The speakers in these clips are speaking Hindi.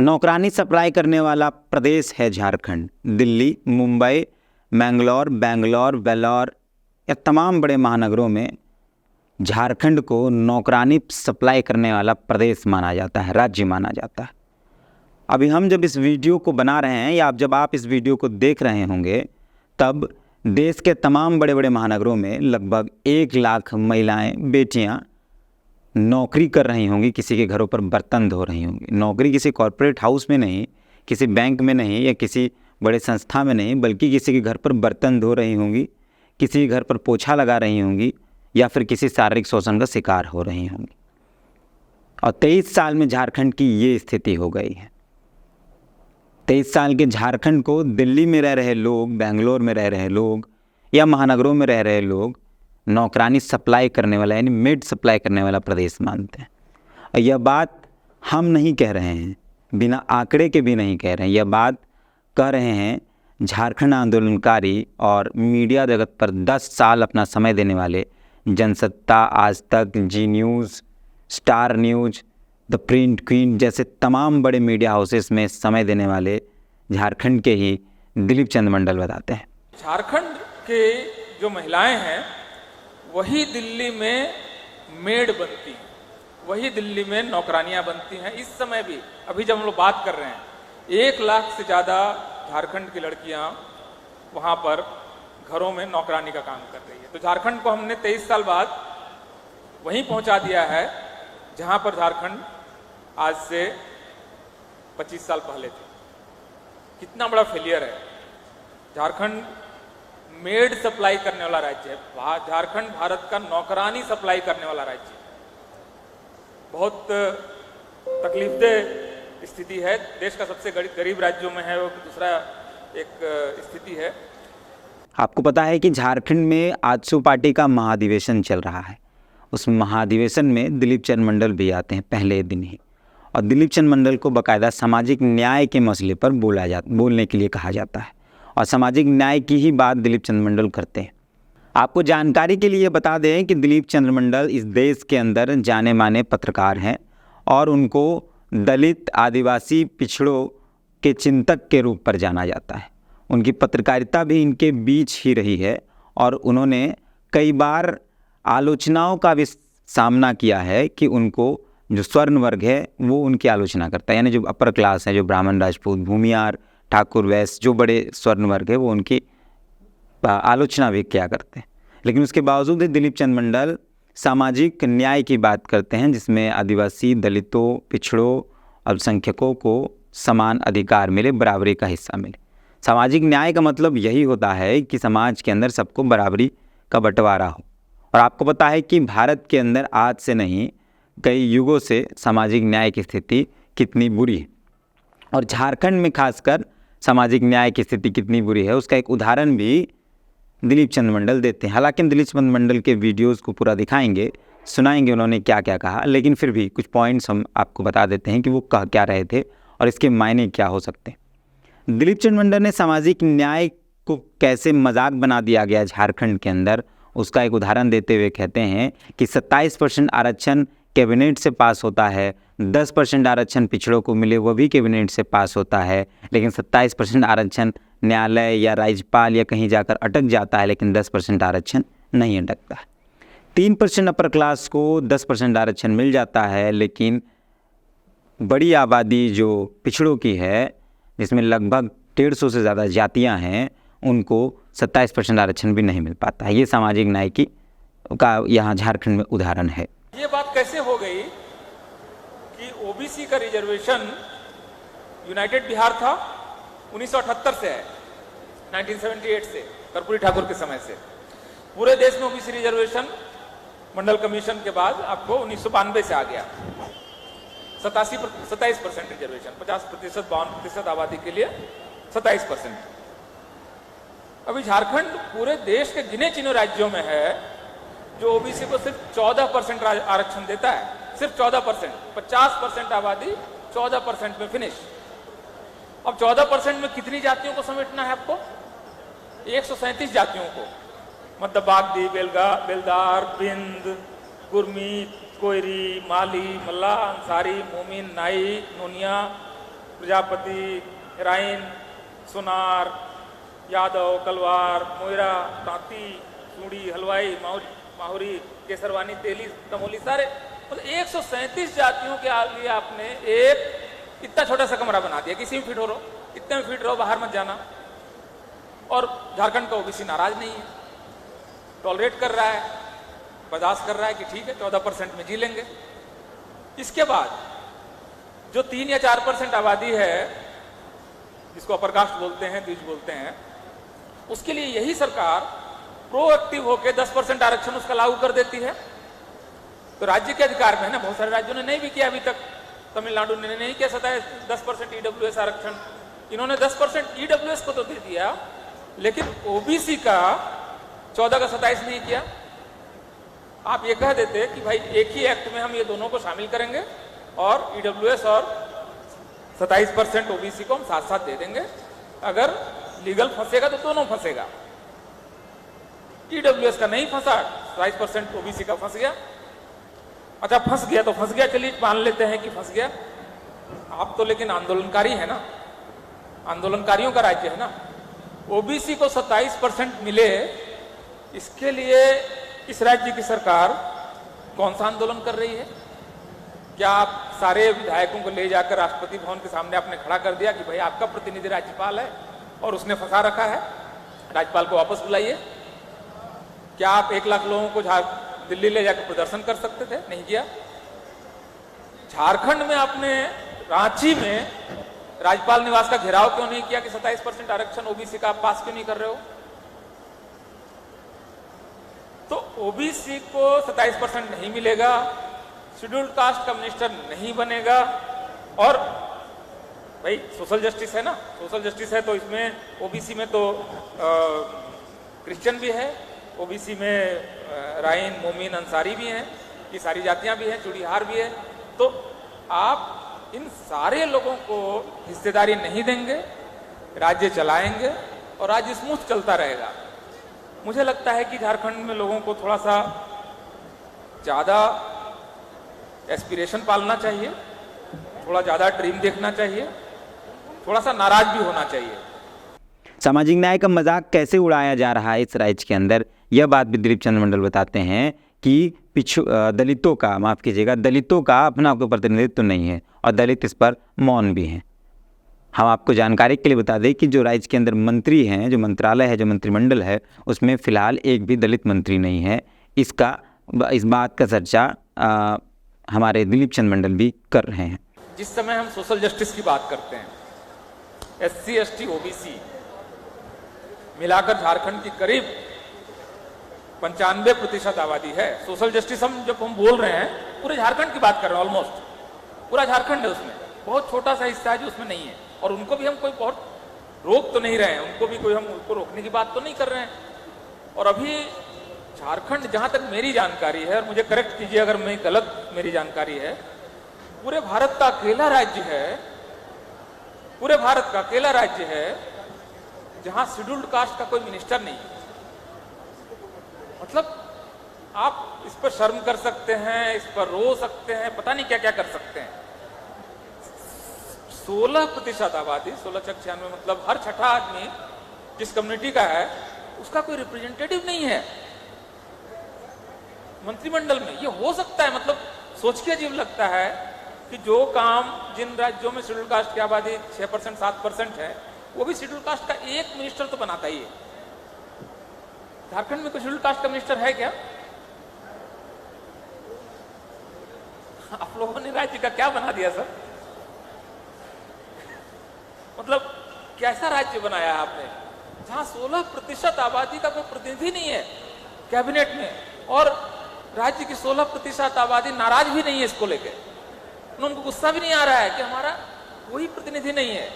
नौकरानी सप्लाई करने वाला प्रदेश है झारखंड। दिल्ली, मुंबई, बेंगलोर, वेल्लोर या तमाम बड़े महानगरों में झारखंड को नौकरानी सप्लाई करने वाला प्रदेश माना जाता है, राज्य माना जाता है। अभी हम जब इस वीडियो को बना रहे हैं या जब आप इस वीडियो को देख रहे होंगे, तब देश के तमाम बड़े बड़े महानगरों में लगभग 1 लाख महिलाएं, बेटियां नौकरी कर रही होंगी, किसी के घरों पर बर्तन धो रही होंगी। नौकरी किसी कॉरपोरेट हाउस में नहीं, किसी बैंक में नहीं या किसी बड़े संस्था में नहीं, बल्कि किसी के घर पर बर्तन धो रही होंगी, किसी के घर पर पोछा लगा रही होंगी या फिर किसी शारीरिक शोषण का शिकार हो रही होंगी। और 23 साल में झारखंड की ये स्थिति हो गई है। 23 साल के झारखंड को दिल्ली में रह रहे लोग, बेंगलोर में रह रहे लोग या महानगरों में रह रहे लोग नौकरानी सप्लाई करने वाला यानी मेड सप्लाई करने वाला प्रदेश मानते हैं। और यह बात हम नहीं कह रहे हैं, बिना आंकड़े के भी नहीं कह रहे हैं, यह बात कह रहे हैं झारखंड आंदोलनकारी और मीडिया जगत पर 10 साल अपना समय देने वाले Jansatta, Aaj Tak, Zee News, Star News, the Print Quint जैसे तमाम बड़े मीडिया हाउसेस में समय देने वाले झारखंड के ही दिलीप चंद मंडल बताते हैं। झारखंड के जो महिलाएं हैं वही दिल्ली में मेड बनती हैं, वही दिल्ली में नौकरानियां बनती हैं। इस समय भी अभी जब हम लोग बात कर रहे हैं 1 लाख से ज़्यादा झारखंड की लड़कियां वहां पर घरों में नौकरानी का काम कर रही है। तो झारखंड को हमने 23 साल बाद वहीं पहुंचा दिया है जहां पर झारखंड आज से 25 साल पहले थे। कितना बड़ा फेलियर है। झारखंड मेड सप्लाई करने वाला राज्य है। झारखंड भारत का नौकरानी सप्लाई करने वाला राज्य है। बहुत तकलीफदेह स्थिति है। देश का सबसे गरीब राज्यों में है वो दूसरा एक स्थिति है। आपको पता है कि झारखंड में आजसू पार्टी का महाधिवेशन चल रहा है। उस महाधिवेशन में दिलीप चंद मंडल भी आते हैं पहले दिन ही, और दिलीप चंद मंडल को बाकायदा सामाजिक न्याय के मसले पर बोलने के लिए कहा जाता है, और सामाजिक न्याय की ही बात दिलीप चंद मंडल करते हैं। आपको जानकारी के लिए बता दें कि दिलीप चंद मंडल इस देश के अंदर जाने माने पत्रकार हैं और उनको दलित, आदिवासी, पिछड़ों के चिंतक के रूप पर जाना जाता है। उनकी पत्रकारिता भी इनके बीच ही रही है और उन्होंने कई बार आलोचनाओं का भी सामना किया है कि उनको जो स्वर्ण वर्ग है वो उनकी आलोचना करता है, यानी जो अपर क्लास है, जो ब्राह्मण, राजपूत, भूमियार, ठाकुर, वैश्य, जो बड़े स्वर्ण वर्ग है वो उनकी आलोचना भी किया करते हैं। लेकिन उसके बावजूद दिलीप चंद मंडल सामाजिक न्याय की बात करते हैं, जिसमें आदिवासी, दलितों, पिछड़ों, अल्पसंख्यकों को समान अधिकार मिले, बराबरी का हिस्सा मिले। सामाजिक न्याय का मतलब यही होता है कि समाज के अंदर सबको बराबरी का बंटवारा हो। और आपको पता है कि भारत के अंदर आज से नहीं, कई युगों से सामाजिक न्याय की स्थिति कितनी बुरी है, और झारखंड में खासकर सामाजिक न्याय की स्थिति कितनी बुरी है उसका एक उदाहरण भी दिलीप चंद मंडल देते हैं। हालांकि हम दिलीप चंद मंडल के वीडियोज़ को पूरा दिखाएंगे, सुनाएंगे उन्होंने क्या क्या कहा, लेकिन फिर भी कुछ पॉइंट्स हम आपको बता देते हैं कि वो कह क्या रहे थे और इसके मायने क्या हो सकते हैं। दिलीप चंद मंडल ने सामाजिक न्याय को कैसे मजाक बना दिया गया झारखंड के अंदर, उसका एक उदाहरण देते हुए कहते हैं कि 27% आरक्षण कैबिनेट से पास होता है, 10% आरक्षण पिछड़ों को मिले वो भी कैबिनेट से पास होता है, लेकिन 27% आरक्षण न्यायालय या राज्यपाल या कहीं जाकर अटक जाता है, लेकिन 10% आरक्षण नहीं अटकता है। 3% अपर क्लास को 10% आरक्षण मिल जाता है, लेकिन बड़ी आबादी जो पिछड़ों की है, जिसमें लगभग 150 से ज़्यादा जातियाँ हैं, उनको 27% आरक्षण भी नहीं मिल पाता है। ये सामाजिक न्याय का यहाँ झारखंड में उदाहरण है। ये बात कैसे हो गई कि ओबीसी का रिजर्वेशन यूनाइटेड बिहार था 1978 से है, 1978 से, कर्पूरी ठाकुर के समय से। पूरे देश में ओबीसी रिजर्वेशन मंडल कमीशन के बाद आपको 1992 से आ गया 27% रिजर्वेशन, 50%, 52% आबादी के लिए 27%। अभी झारखंड पूरे देश के गिने चुने राज्यों में है जो ओबीसी को सिर्फ 14% आरक्षण देता है, सिर्फ 14%, 50% आबादी 14% में फिनिश। अब 14% में कितनी जातियों को समेटना है आपको? 137 जातियों को, मतलब बागदी, बेलदार, बिंद, गुरमीत, कोयरी, माली, मल्ला, अंसारी, मोमिन, नाई, नोनिया, प्रजापति, राइन, सोनार, यादव, कलवार, मोयरा, तांती, सूड़ी, हलवाई, माहुरी, केसरवानी, तेली, तमोली, सारे मतलब 137 जातियों के लिए आपने एक इतना छोटा सा कमरा बना दिया। किसी में फिट हो रहो, इतने में फिट रहो, बाहर मत जाना। और झारखंड का ओबीसी नाराज नहीं है, टॉलरेट कर रहा है, बर्दाश्त कर रहा है कि ठीक है 14% में जी लेंगे। इसके बाद जो 3 या 4% आबादी है, जिसको अपर कास्ट बोलते हैं, द्विज बोलते हैं, उसके लिए यही सरकार प्रोएक्टिव होकर 10% आरक्षण उसका लागू कर देती है। तो राज्य के अधिकार में है ना, बहुत सारे राज्यों ने नहीं भी किया अभी तक। तमिलनाडु ने नहीं किया 10% ईडब्ल्यूएस आरक्षण, इन्होंने 10% ईडब्ल्यूएस को तो दे दिया, लेकिन ओबीसी का 14 का 27 नहीं किया। आप ये कह देते कि भाई एक ही एक्ट में हम ये दोनों को शामिल करेंगे और ईडब्ल्यूएस और 27% ओबीसी को हम साथ साथ दे देंगे। अगर लीगल फंसेगा तो दोनों फंसेगा। ईडब्ल्यूएस का नहीं फंसा, 27% ओबीसी का फंस गया। अच्छा फंस गया तो फंस गया, चलिए मान लेते हैं कि फंस गया। आप तो लेकिन आंदोलनकारी है ना, आंदोलनकारियों का राज्य है ना। ओबीसी को 27% मिले, इसके लिए इस राज्य की सरकार कौन सा आंदोलन कर रही है? क्या आप सारे विधायकों को ले जाकर राष्ट्रपति भवन के सामने आपने खड़ा कर दिया कि भाई आपका प्रतिनिधि राज्यपाल है और उसने फंसा रखा है, राज्यपाल को वापस बुलाइए? क्या आप 1 लाख लोगों को दिल्ली ले जाकर प्रदर्शन कर सकते थे? नहीं किया। झारखंड में आपने रांची में राज्यपाल निवास का घेराव क्यों नहीं किया कि 27% आरक्षण ओबीसी का आप पास क्यों नहीं कर रहे हो? तो ओबीसी को 27% नहीं मिलेगा, शेड्यूल्ड कास्ट का मिनिस्टर नहीं बनेगा। और भाई सोशल जस्टिस है ना, सोशल जस्टिस है तो इसमें ओबीसी में तो क्रिश्चियन भी है, ओबीसी में राइन, मोमिन, अंसारी भी हैं, ये सारी जातियां भी हैं, चूड़ीहार भी है। तो आप इन सारे लोगों को हिस्सेदारी नहीं देंगे, राज्य चलाएंगे और राज्य स्मूथ चलता रहेगा। मुझे लगता है कि झारखंड में लोगों को थोड़ा सा ज्यादा एस्पिरेशन पालना चाहिए, थोड़ा ज्यादा ड्रीम देखना चाहिए, थोड़ा सा नाराज भी होना चाहिए। सामाजिक न्याय का मजाक कैसे उड़ाया जा रहा है इस राज्य के अंदर, यह बात भी दिलीप चंद्र मंडल बताते हैं कि दलितों का, माफ़ कीजिएगा, दलितों का अपना कोई प्रतिनिधित्व तो नहीं है और दलित इस पर मौन भी हैं। हम आपको जानकारी के लिए बता दें कि जो राज्य के अंदर मंत्री हैं, जो मंत्रालय है, जो मंत्रिमंडल है, उसमें फ़िलहाल एक भी दलित मंत्री नहीं है। इस बात का चर्चा हमारे दिलीप चंद्र मंडल भी कर रहे हैं। जिस समय हम सोशल जस्टिस की बात करते हैं, SC, ST, OBC मिलाकर झारखंड की करीब 95% आबादी है। सोशल जस्टिस जब हम बोल रहे हैं, पूरे झारखंड की बात कर रहे हैं, ऑलमोस्ट पूरा झारखंड है, उसमें बहुत छोटा सा हिस्सा है जो उसमें नहीं है। और उनको भी हम कोई बहुत रोक तो नहीं रहे हैं, उनको भी कोई हम उनको रोकने की बात तो नहीं कर रहे हैं। और अभी झारखंड, जहां तक मेरी जानकारी है, और मुझे करेक्ट कीजिए अगर मैं गलत मेरी जानकारी है, पूरे भारत का अकेला राज्य है, पूरे भारत का अकेला राज्य है जहां शेड्यूल्ड कास्ट का कोई मिनिस्टर नहीं है। मतलब आप इस पर शर्म कर सकते हैं, इस पर रो सकते हैं, पता नहीं क्या क्या कर सकते हैं। 16% आबादी, 1696, मतलब हर छठा आदमी जिस कम्युनिटी का है उसका कोई रिप्रेजेंटेटिव नहीं है मंत्रिमंडल में। ये हो सकता है, मतलब सोच के अजीब लगता है कि जो काम जिन राज्यों में शेड्यूल कास्ट की आबादी 6%, 7% है, वो भी शेड्यूल कास्ट का एक मिनिस्टर तो बनाता ही है। झारखंड में कोई शेड्यूल कास्ट का मिनिस्टर है क्या? आप लोगों ने राज्य का क्या बना दिया सर? मतलब कैसा राज्य बनाया है आपने जहां 16% आबादी का कोई प्रतिनिधि नहीं है कैबिनेट में, और राज्य की 16% आबादी नाराज भी नहीं है इसको लेकर। उनको गुस्सा भी नहीं आ रहा है कि हमारा कोई प्रतिनिधि नहीं है।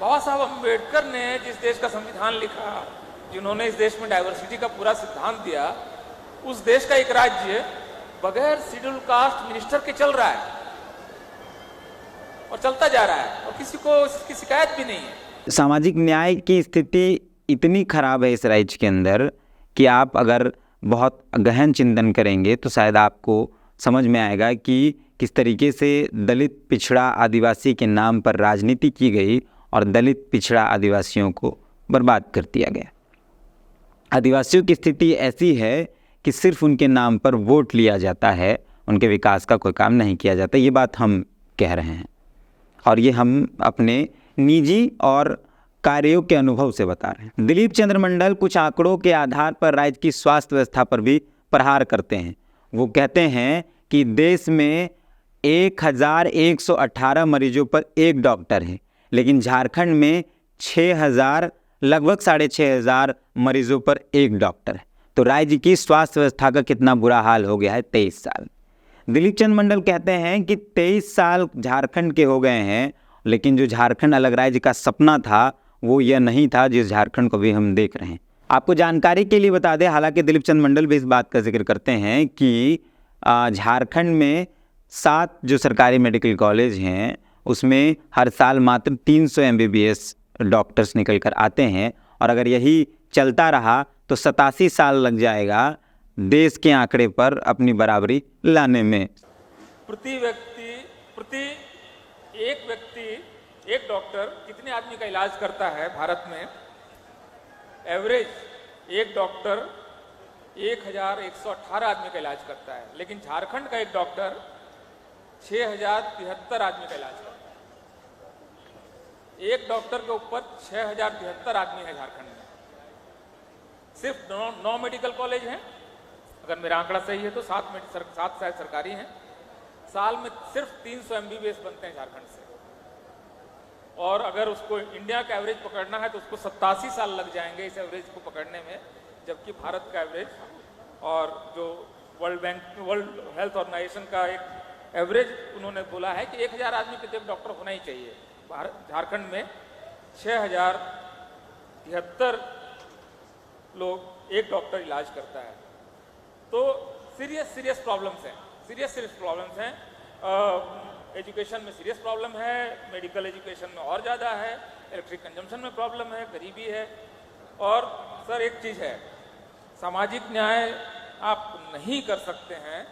बाबा साहब अम्बेडकर ने जिस देश का संविधान लिखा, जिन्होंने इस देश में डाइवर्सिटी का पूरा सिद्धांत दिया, उस देश का एक राज्य बगैर शेड्यूल कास्ट मिनिस्टर के चल रहा है और चलता जा रहा है, और किसी को इसकी शिकायत भी नहीं है। सामाजिक न्याय की स्थिति इतनी खराब है इस राज्य के अंदर कि आप अगर बहुत गहन चिंतन करेंगे तो शायद आपको समझ में आएगा कि किस तरीके से दलित पिछड़ा आदिवासी के नाम पर राजनीति की गई और दलित पिछड़ा आदिवासियों को बर्बाद कर दिया गया। आदिवासियों की स्थिति ऐसी है कि सिर्फ उनके नाम पर वोट लिया जाता है, उनके विकास का कोई काम नहीं किया जाता। ये बात हम कह रहे हैं और ये हम अपने निजी और कार्यों के अनुभव से बता रहे हैं। दिलीप चंद्र मंडल कुछ आंकड़ों के आधार पर राज्य की स्वास्थ्य व्यवस्था पर भी प्रहार करते हैं। वो कहते हैं कि देश में 1118 मरीजों पर एक डॉक्टर है, लेकिन झारखंड में 6000 लगभग 6500 मरीजों पर एक डॉक्टर है। तो राज्य की स्वास्थ्य व्यवस्था का कितना बुरा हाल हो गया है 23 साल। दिलीप चंद्र मंडल कहते हैं कि 23 साल झारखंड के हो गए हैं, लेकिन जो झारखंड अलग राज्य का सपना था वो यह नहीं था जिस झारखंड को भी हम देख रहे हैं। आपको जानकारी के लिए बता दें, हालांकि दिलीप चंद्र मंडल भी इस बात का जिक्र करते हैं कि झारखंड में 7 जो सरकारी मेडिकल कॉलेज हैं उसमें हर साल मात्र 300 MBBS डॉक्टर्स निकल कर आते हैं और अगर यही चलता रहा तो 87 साल लग जाएगा देश के आंकड़े पर अपनी बराबरी लाने में। एक डॉक्टर कितने आदमी का इलाज करता है भारत में? एवरेज एक डॉक्टर 1118 आदमी का इलाज करता है, लेकिन झारखंड का एक डॉक्टर 6073 आदमी का इलाज करता है। एक डॉक्टर के ऊपर 6073 आदमी है झारखंड में। सिर्फ 9 मेडिकल कॉलेज हैं, अगर मेरा आंकड़ा सही है तो 7 शायद सरकारी हैं। साल में सिर्फ 300 MBBS बनते हैं झारखंड से, और अगर उसको इंडिया का एवरेज पकड़ना है तो उसको 87 साल लग जाएंगे इस एवरेज को पकड़ने में, जबकि भारत का एवरेज और जो वर्ल्ड हेल्थ ऑर्गेनाइजेशन का एक एवरेज उन्होंने बोला है कि 1000 आदमी पे एक डॉक्टर होना ही चाहिए। झारखंड में 6073 लोग एक डॉक्टर इलाज करता है। तो सीरियस प्रॉब्लम्स हैं। एजुकेशन में सीरियस प्रॉब्लम है, मेडिकल एजुकेशन में और ज़्यादा है, इलेक्ट्रिक कंजम्पशन में प्रॉब्लम है, गरीबी है। और सर एक चीज़ है, सामाजिक न्याय आप नहीं कर सकते हैं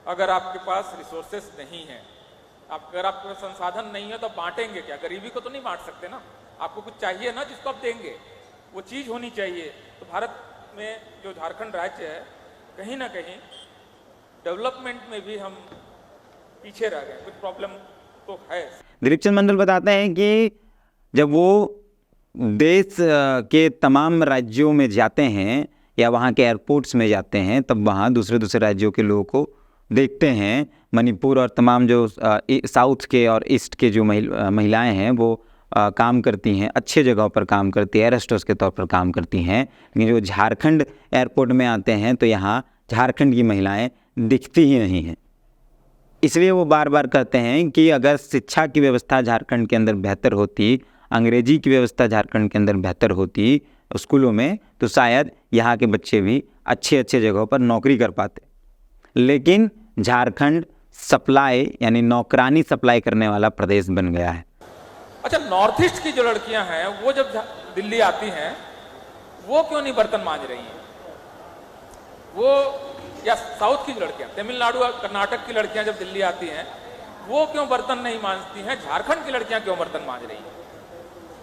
अगर आपके पास रिसोर्सेस नहीं है। अगर आपके पास संसाधन नहीं है तो बांटेंगे क्या? गरीबी को तो नहीं बांट सकते ना, आपको कुछ चाहिए ना जिसको आप देंगे, वो चीज़ होनी चाहिए। तो भारत में जो झारखंड राज्य है, कहीं ना कहीं डेवलपमेंट में भी हम पीछे रह गए, कुछ प्रॉब्लम तो है। दिलीप चंद्र मंडल बताते हैं कि जब वो देश के तमाम राज्यों में जाते हैं या वहाँ के एयरपोर्ट्स में जाते हैं, तब वहाँ दूसरे राज्यों के लोगों को देखते हैं। मणिपुर और तमाम जो साउथ के और ईस्ट के जो महिलाएं हैं वो काम करती हैं, अच्छे जगहों पर काम करती हैं, एयर होस्टेस के तौर पर काम करती हैं। लेकिन जो झारखंड एयरपोर्ट में आते हैं तो यहाँ झारखंड की महिलाएं दिखती ही नहीं हैं। इसलिए वो बार बार कहते हैं कि अगर शिक्षा की व्यवस्था झारखंड के अंदर बेहतर होती, अंग्रेजी की व्यवस्था झारखंड के अंदर बेहतर होती स्कूलों में, तो शायद यहाँ के बच्चे भी अच्छे जगहों पर नौकरी कर पाते। लेकिन झारखंड सप्लाई यानी नौकरानी सप्लाई करने वाला प्रदेश बन गया है। अच्छा, नॉर्थ ईस्ट की जो लड़कियां हैं वो जब दिल्ली आती हैं वो क्यों नहीं बर्तन मांज रही हैं? वो या साउथ की लड़कियां, तमिलनाडु और कर्नाटक की लड़कियां जब दिल्ली आती हैं वो क्यों बर्तन नहीं मांजती हैं? झारखंड की लड़कियां क्यों बर्तन मांज रही हैं?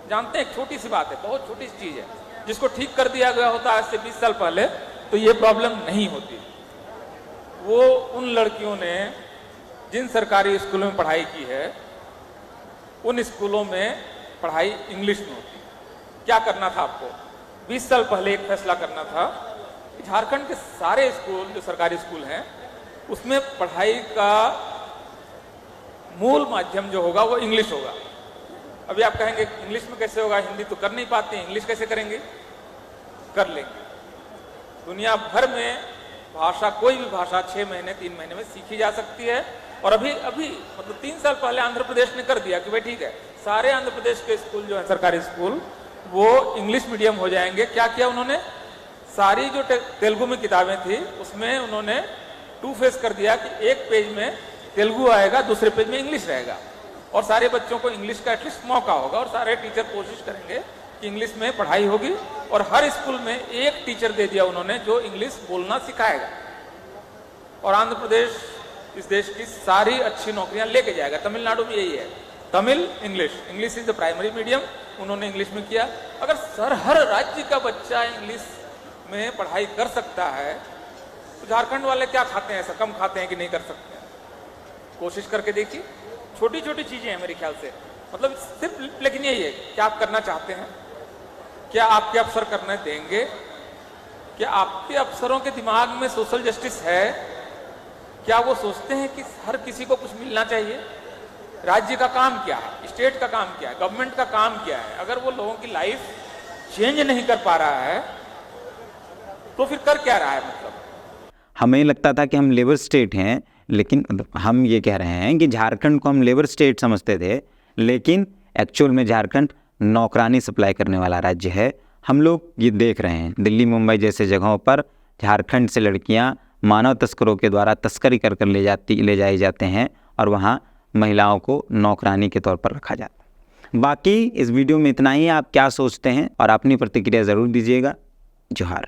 जानते हैं, एक छोटी सी बात है, बहुत छोटी सी चीज है, जिसको ठीक कर दिया गया होता आज से 20 साल पहले तो ये प्रॉब्लम नहीं होती। वो उन लड़कियों ने जिन सरकारी स्कूलों में पढ़ाई की है उन स्कूलों में पढ़ाई इंग्लिश में होती। क्या करना था आपको? 20 साल पहले एक फैसला करना था कि झारखंड के सारे स्कूल जो सरकारी स्कूल हैं उसमें पढ़ाई का मूल माध्यम जो होगा वो इंग्लिश होगा। अभी आप कहेंगे इंग्लिश में कैसे होगा, हिंदी तो कर नहीं पाते, इंग्लिश कैसे करेंगे? कर लेंगे। दुनिया भर में भाषा, कोई भी भाषा 6 महीने 3 महीने में सीखी जा सकती है। और अभी मतलब 3 साल पहले आंध्र प्रदेश ने कर दिया कि भाई ठीक है, सारे आंध्र प्रदेश के स्कूल जो है सरकारी स्कूल वो इंग्लिश मीडियम हो जाएंगे। क्या किया उन्होंने? सारी जो तेलुगु में किताबें थी उसमें उन्होंने 2 फेस कर दिया कि एक पेज में तेलुगु आएगा, दूसरे पेज में इंग्लिश रहेगा, और सारे बच्चों को इंग्लिश का एटलीस्ट मौका होगा, और सारे टीचर कोशिश करेंगे कि इंग्लिश में पढ़ाई होगी। और हर स्कूल में एक टीचर दे दिया उन्होंने जो इंग्लिश बोलना सिखाएगा। और आंध्र प्रदेश इस देश की सारी अच्छी नौकरियां लेके जाएगा। तमिलनाडु में यही है, Tamil English is the primary medium, उन्होंने इंग्लिश में किया। अगर हर राज्य का बच्चा इंग्लिश में पढ़ाई कर सकता है तो झारखंड वाले क्या खाते हैं, ऐसा कम खाते हैं कि नहीं कर सकते हैं? कोशिश करके देखिए, छोटी छोटी चीजें हैं मेरे ख्याल से, मतलब सिर्फ लेकिन यही है, क्या आप करना चाहते हैं? क्या आपके अफसर करने देंगे? क्या आपके अफसरों के दिमाग में सोशल जस्टिस है? क्या वो सोचते हैं कि हर किसी को कुछ मिलना चाहिए? राज्य का काम क्या है, स्टेट का काम क्या है, गवर्नमेंट का काम क्या है? अगर वो लोगों की लाइफ चेंज नहीं कर पा रहा है तो फिर कर क्या रहा है? मतलब हमें लगता था कि हम लेबर स्टेट हैं, लेकिन हम ये कह रहे हैं कि झारखंड को हम लेबर स्टेट समझते थे, लेकिन एक्चुअल में झारखंड नौकरानी सप्लाई करने वाला राज्य है। हम लोग ये देख रहे हैं दिल्ली मुंबई जैसे जगहों पर झारखंड से लड़कियां मानव तस्करों के द्वारा तस्करी कर कर ले जाए जाते हैं और वहाँ महिलाओं को नौकरानी के तौर पर रखा जाता है। बाकी इस वीडियो में इतना ही। आप क्या सोचते हैं और अपनी प्रतिक्रिया ज़रूर दीजिएगा। जोहार।